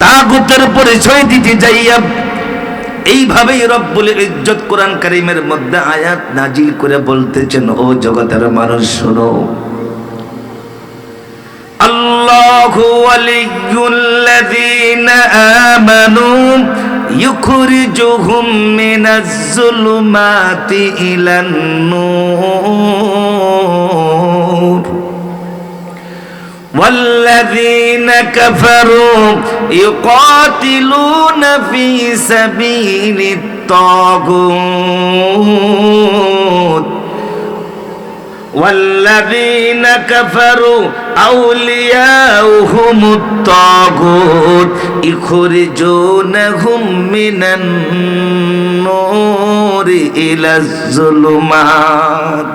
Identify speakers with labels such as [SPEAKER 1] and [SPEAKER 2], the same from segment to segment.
[SPEAKER 1] তাগুতের পরিচয় দিতে যাইয়া এইভাবেই রব্বুল ইজ্জত কোরআন কারীমের মধ্যে আয়াত নাজিল করে বলতেছেন, ও জগতের মানুষ শোনো, আল্লাহু ওয়ালিয়্যুল্লাযীনা আমানু ইউখরিজুহুম মিনাজ যুলুমাতি ইলান নূর والذين كفروا يقاتلون في سبيل الطاغوت والذين كفروا أولياؤهم الطاغوت يخرجونهم من النور إلى الظلمات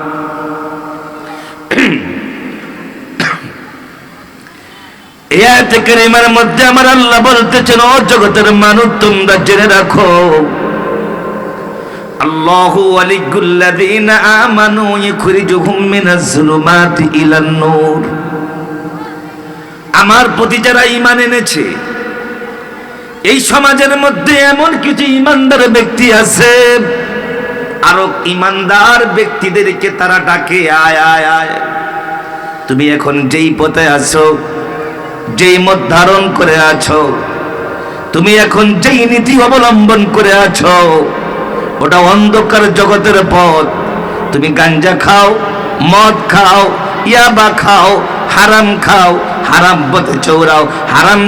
[SPEAKER 1] এই আয়াতে কারিমার মধ্যে আমার আল্লাহ বলতেছেন, ও জগতের মানুষ তোমরা জেনে রাখো, আল্লাহু ওয়ালিয়্যুল্লাযীনা আমানু ইউখরিজুহুম মিনাজ যুলুমাতি ইলান নূর। আমার প্রতি যারা ঈমান এনেছে, এই সমাজের মধ্যে এমন কিছু ঈমানদার ব্যক্তি আছে, আরো ঈমানদার ব্যক্তিদেরকে তারা ডাকে, আয় আয় আয়, তুমি এখন যেই পথে আছো, যেই মত ধারণ করে আছো, তুমি এখন যেই নীতি অবলম্বন করে আছো, ওটা অন্ধকার জগতের পথ। তুমি গাঞ্জা খাও, মদ খাও, ইয়াবা খাও, হারাম খাও, হারাম পথে চৌরাও, হারাম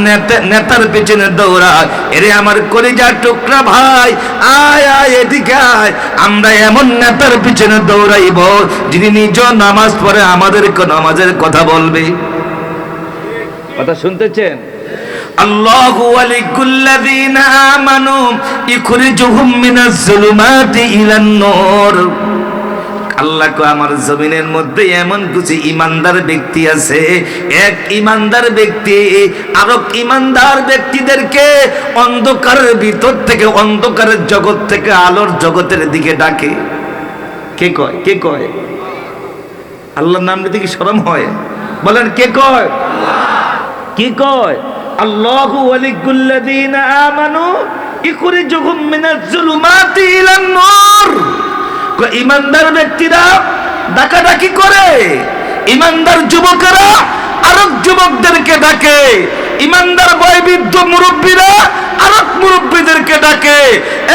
[SPEAKER 1] নেতার পেছনে দৌড়াও। এরে আমার কলিজার টুকরা ভাই, আয় আয় এদিকে আয়, আমরা এমন নেতার পিছনে দৌড়াইব যিনি নিজ নামাজ পড়ে আমাদেরকে নামাজের কথা বলবে। কথা শুনতেছেন? আল্লাহু ওয়ালিয়্যুল্লাযীনা আমানু ইখরিজুহুম মিনাজ যুলুমাতি ইলান নূর। আল্লাহ কো আমার জমিনের মধ্যে এমন কিছু ঈমানদার ব্যক্তি আছে, এক ঈমানদার ব্যক্তি আরো ঈমানদার ব্যক্তিদেরকে অন্ধকারের ভিতর থেকে, অন্ধকারের জগৎ থেকে আলোর জগতের দিকে ডাকে। কে কয়? কে কয়? আল্লাহর নাম নিতে কি শরম হয়? বলেন কে কয়? কি কয়? আল্লাহু ওয়ালিয়্যুল্লাযীনা আমানু ইখরিজুহুম মিনাজ যুলুমাতি ইলান নূর। ঈমানদার ব্যক্তিরা ডাকাডাকি করে, ঈমানদার যুবকেরা আরেক যুবকদেরকে ডাকে, ঈমানদার বয়োবৃদ্ধ মুরব্বীরা আরেক মুরব্বীদেরকে ডাকে,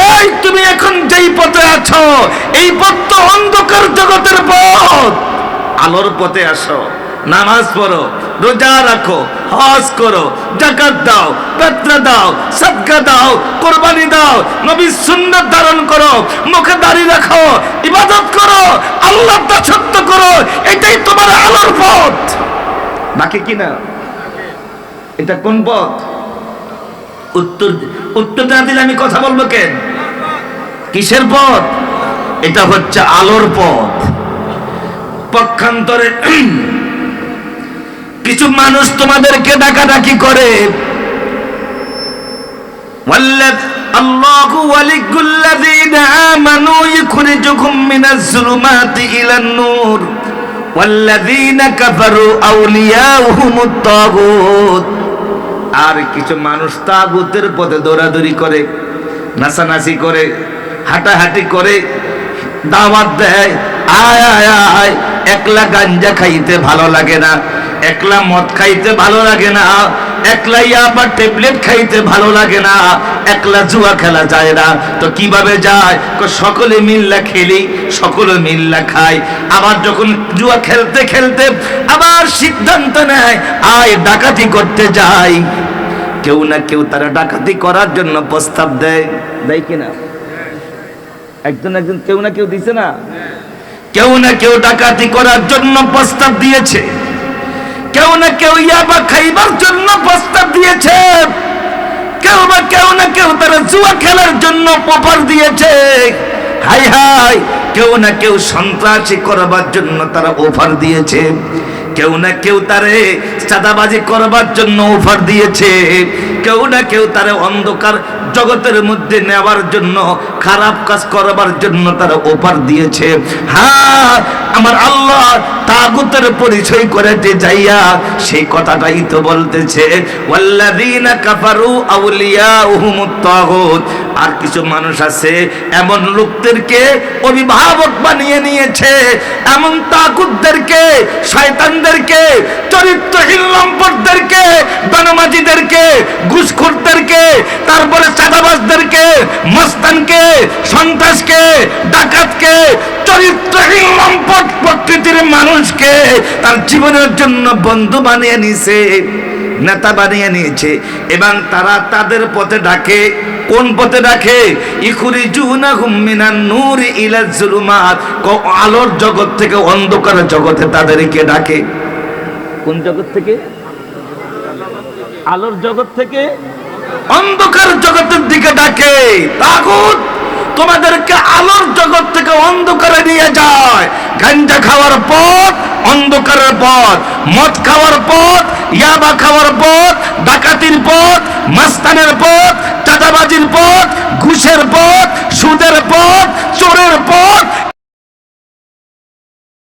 [SPEAKER 1] এই তুমি এখন যেই পথে আছো, এই পথ তো অন্ধকার জগতের পথ, আলোর পথে আসো, নামাজ পড়ো, রোজা রাখো, হজ করো, যাকাত দাও, ফিতরা দাও, সাদকা দাও, কুরবানি দাও, নবীর সুন্নাত ধারণ করো, মুখে দাড়ি রাখো, ইবাদত করো, আল্লাহর দাসত্ব করো, এটাই তোমার আলোর পথ। বাকি কি না? এটা কোন পথ? উত্তর না দিলে আমি কথা বলবো কেন? কিসের পথ? এটা হচ্ছে আলোর পথ। পক্ষান্তরে কিছু মানুষ তোমাদেরকে ডাকাডাকি করে, আল্লাহু ওয়ালিয়্যুল্লাযীনা আমানু ইখরিজুহুম মিনাজ যুলুমাতি ইলান নূর ওয়াল্লাযীনা কাফারু আউলিয়াউহুমুত তাগুত। আর কিছু মানুষ তাগুতের পথে দৌড়াদৌড়ি করে, নাচানাচি করে, হাঁটাহাঁটি করে, দাওয়াত দেয়, আয় আয় আয়। একলা গাঞ্জা খাইতে ভালো লাগে না, একলা মদ খাইতে ভালো লাগে না, একলা ইয়াবা ট্যাবলেট খাইতে ভালো লাগে না, একলা জুয়া খেলা যায় না, তো কিভাবে যায়? সকলে মিল্লা খেলি, সকলে মিল্লা খাই। আবার যখন জুয়া খেলতে খেলতে আবার সিদ্ধান্ত নেয় আয় ডাকাতি করতে যাই, কেউ না কেউ তারা ডাকাতি করার জন্য প্রস্তাব দেয়, দেয় কিনা? একজন একজন কেউ না কেউ দিছে না? কেউ না কেউ ডাকাতি করার জন্য প্রস্তাব দিয়েছে, কেউ না কেউ ইয়াবা খাইবার জন্য প্রস্তাব দিয়েছে, কেউ না কেউ তারা জুয়া খেলার জন্য অফার দিয়েছে, হাই হাই, কেউ না কেউ সন্ত্রাসী করবার জন্য তারা অফার দিয়েছে, কেউ না কেউ তারে চাঁদাবাজি করবার জন্য অফার দিয়েছে, কেউ না কেউ তারে অন্ধকার জগতের মধ্যে নেওয়ার জন্য, খারাপ কাজ করবার জন্য তারা অফার দিয়েছে। হ্যাঁ, আমার আল্লাহ তাগুতের পরিচয় করেতে যাইয়া সেই কথাটাই তো বলতেছে, ওয়াল্লাযীনা কাফারু আউলিয়াউহুমুত তাগুত। আর কিছু মানুষ আছে এমন লোকদেরকে অভিভাবক বানিয়ে নিয়েছে, এমন তাগুতদেরকে, শয়তানদেরকে, চরিত্রহীন লম্পটদেরকে, বানমাজিদেরকে, ঘুষখোরদেরকে, তারপরে চাঁদাবাজদেরকে, মস্তানকে, সন্ত্রাসকে, ডাকাতকে, চরিত্রহীন লম্পট প্রকৃতির মানুষকে তার জীবনের জন্য বন্ধু বানিয়ে নিয়েছে, নেতা বানিয়ে নিয়েছে। এবং তারা তাদের পথে ডাকে। কোন পথে ডাকে? ইখরিজুনাহুম মিনান নূরি ইলাজ যুলুমাত। আলোর জগৎ থেকে অন্ধকার জগতে তাদেরকে ডাকে। কোন জগৎ থেকে? আলোর জগৎ থেকে অন্ধকার জগতের দিকে ডাকে। তাগুত তোমাদেরকে আলোর জগৎ থেকে অন্ধকারে নিয়ে যায়। গাঞ্জা খাওয়ার পথ অন্ধকারের পথ, মদ খাওয়ার পথ, ইয়াবা খাওয়ার পথ, ডাকাতির পথ, মাস্তানের পথ,